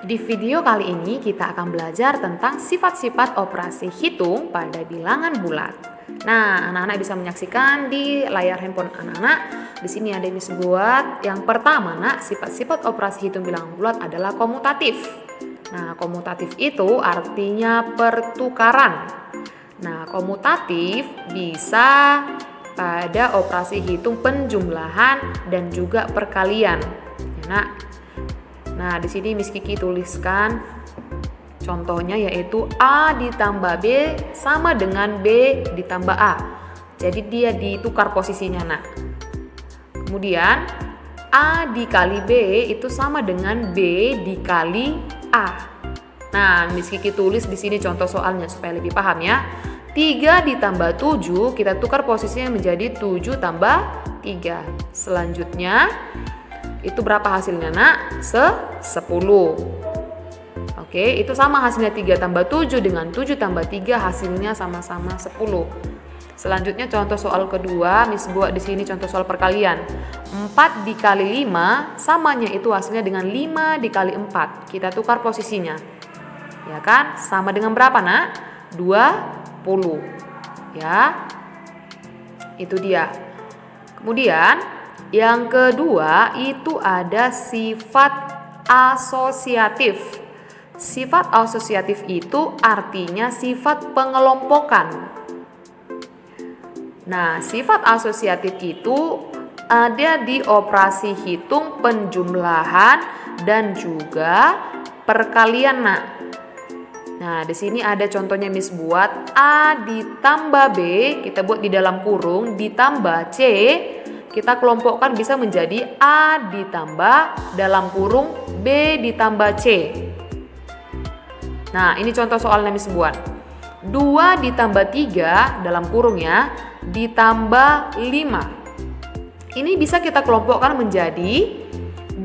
Di video kali ini kita akan belajar tentang sifat-sifat operasi hitung pada bilangan bulat. Nah, anak-anak bisa menyaksikan di layar handphone anak-anak. Di sini ada yang buat. Yang pertama, nak, sifat-sifat operasi hitung bilangan bulat adalah komutatif. Nah, komutatif itu artinya pertukaran. Nah, komutatif bisa pada operasi hitung penjumlahan dan juga perkalian. Ya, nak. Nah, di sini Miss Kiki tuliskan contohnya yaitu A ditambah B sama dengan B ditambah A. Jadi dia ditukar posisinya, nak. Kemudian A dikali B itu sama dengan B dikali A. Nah, Miss Kiki tulis di sini contoh soalnya supaya lebih paham ya. 3 ditambah 7 kita tukar posisinya menjadi 7 tambah 3. Selanjutnya itu berapa hasilnya, nak? 10. Oke, itu sama hasilnya 3 tambah 7 dengan 7 tambah 3 hasilnya sama-sama 10. Selanjutnya contoh soal kedua, Miss buat di sini contoh soal perkalian. 4 dikali 5 samanya itu hasilnya dengan 5 dikali 4. Kita tukar posisinya. Ya kan? Sama dengan berapa, nak? 20. Ya. Itu dia. Kemudian yang kedua itu ada sifat asosiatif. Sifat asosiatif itu artinya sifat pengelompokan. Nah, sifat asosiatif itu ada di operasi hitung penjumlahan dan juga perkalian, nak. Nah, di sini ada contohnya Miss buat A ditambah B, kita buat di dalam kurung, ditambah C, kita kelompokkan bisa menjadi A ditambah dalam kurung B ditambah C. Nah, ini contoh soalnya Miss buat. 2 ditambah 3 dalam kurung ya, ditambah 5. Ini bisa kita kelompokkan menjadi 2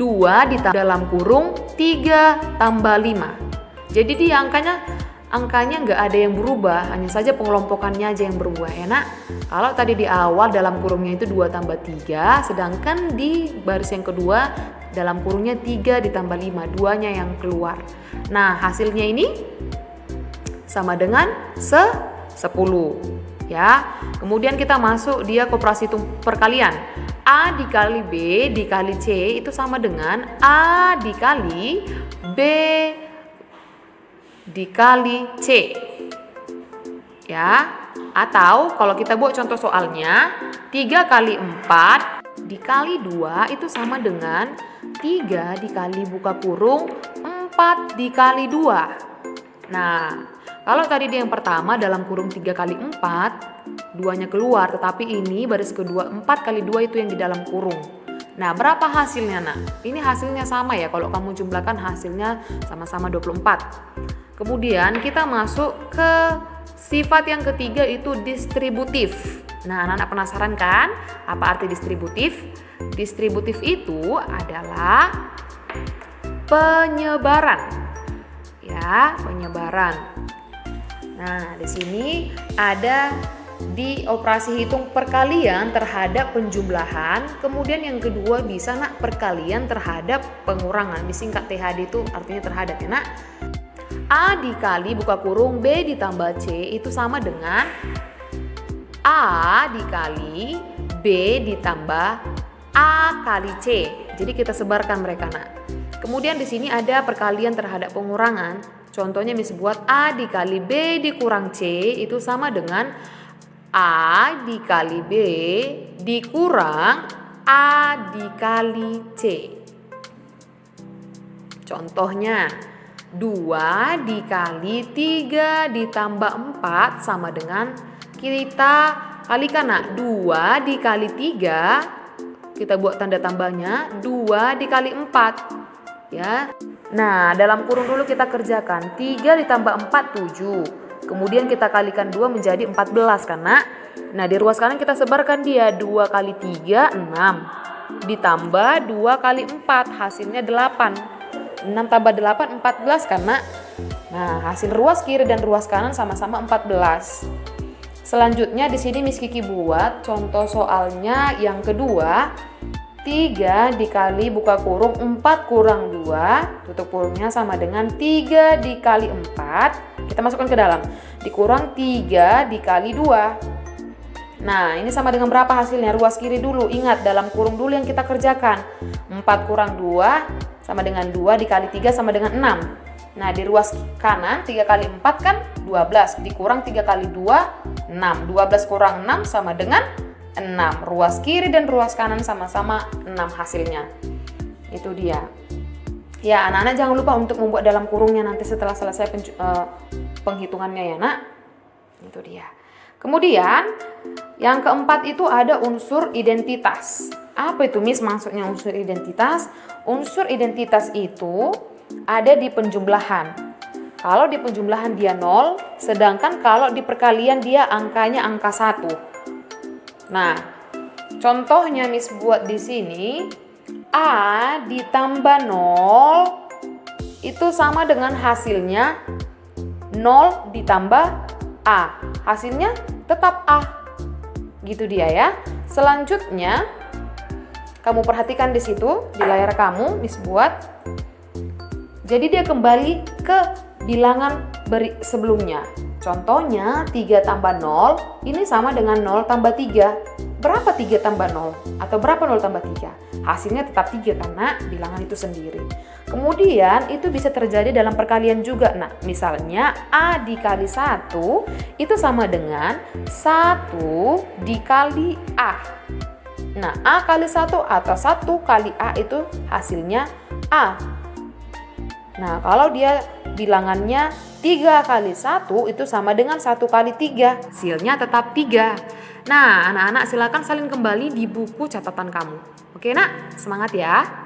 ditambah dalam kurung 3 tambah 5. Jadi dia angkanya nggak ada yang berubah, hanya saja pengelompokannya aja yang berubah ya, nak. Kalau tadi di awal dalam kurungnya itu 2 tambah 3, sedangkan di baris yang kedua dalam kurungnya 3 ditambah 5, duanya yang keluar. Nah, hasilnya ini sama dengan 10 ya. Kemudian kita masuk dia ke operasi hitung perkalian. A dikali B dikali C itu sama dengan A dikali B dikali C ya. Atau kalau kita buat contoh soalnya 3 kali 4 dikali 2 itu sama dengan 3 dikali buka kurung 4 dikali 2. Nah, kalau tadi dia yang pertama dalam kurung 3 kali 4 duanya keluar, tetapi ini baris kedua 4 kali 2 itu yang di dalam kurung. Nah, berapa hasilnya, nak? Ini hasilnya sama ya, kalau kamu jumlahkan hasilnya sama-sama 24. Kemudian kita masuk ke sifat yang ketiga itu distributif. Nah, anak-anak penasaran kan apa arti distributif? Distributif itu adalah penyebaran. Ya, penyebaran. Nah, di sini ada di operasi hitung perkalian terhadap penjumlahan, kemudian yang kedua bisa, nak, perkalian terhadap pengurangan. Disingkat THD itu artinya terhadap ya, nak. A dikali buka kurung B ditambah C itu sama dengan A dikali B ditambah A kali C. Jadi kita sebarkan mereka, nak. Kemudian di sini ada perkalian terhadap pengurangan. Contohnya Miss buat A dikali B dikurang C itu sama dengan A dikali B dikurang A dikali C. Contohnya 2 dikali 3 ditambah 4 sama dengan kita kalikan, nak. 2 dikali 3 kita buat tanda tambahnya 2 dikali 4 ya. Nah, dalam kurung dulu kita kerjakan 3 ditambah 4 7. Kemudian kita kalikan 2 menjadi 14 kan, nak. Nah, di ruas kanan kita sebarkan dia 2 kali 3 6 ditambah 2 kali 4 hasilnya 8. 6 tambah 8 14 kan, nak. Nah, hasil ruas kiri dan ruas kanan sama-sama 14. Selanjutnya di sini Miss Kiki buat contoh soalnya yang kedua. 3 dikali buka kurung 4 kurang 2, tutup kurungnya sama dengan 3 dikali 4, kita masukkan ke dalam, dikurang 3 dikali 2. Nah, ini sama dengan berapa hasilnya? Ruas kiri dulu, ingat dalam kurung dulu yang kita kerjakan. 4 kurang 2 sama dengan 2 dikali 3 sama dengan 6. Nah, di ruas kanan 3 kali 4 kan 12, dikurang 3 kali 2, 6. 12 kurang 6 sama dengan 6. Ruas kiri dan ruas kanan sama-sama 6 hasilnya. Itu dia. Ya, anak-anak jangan lupa untuk membuat dalam kurungnya nanti setelah selesai penghitungannya ya, Nak. Itu dia. Kemudian, yang keempat itu ada unsur identitas. Apa itu, Miss, maksudnya unsur identitas? Unsur identitas itu ada di penjumlahan. Kalau di penjumlahan dia 0, sedangkan kalau di perkalian dia angkanya angka 1. Nah, contohnya Miss buat di sini, A ditambah 0 itu sama dengan hasilnya 0 ditambah A. Hasilnya tetap A. Gitu dia ya. Selanjutnya, kamu perhatikan di situ, di layar kamu, Miss buat. Jadi dia kembali ke bilangan sebelumnya. Contohnya 3 tambah 0 ini sama dengan 0 tambah 3. Berapa 3 tambah 0? Atau berapa 0 tambah 3? Hasilnya tetap 3 karena bilangan itu sendiri. Kemudian itu bisa terjadi dalam perkalian juga. Nah, misalnya A dikali 1 itu sama dengan 1 dikali A. Nah, A kali 1 atau 1 kali A itu hasilnya A. Nah, kalau dia bilangannya 3 kali 1 itu sama dengan 1 kali 3. Hasilnya tetap 3. Nah, anak-anak silakan salin kembali di buku catatan kamu. Oke, Nak? Semangat ya.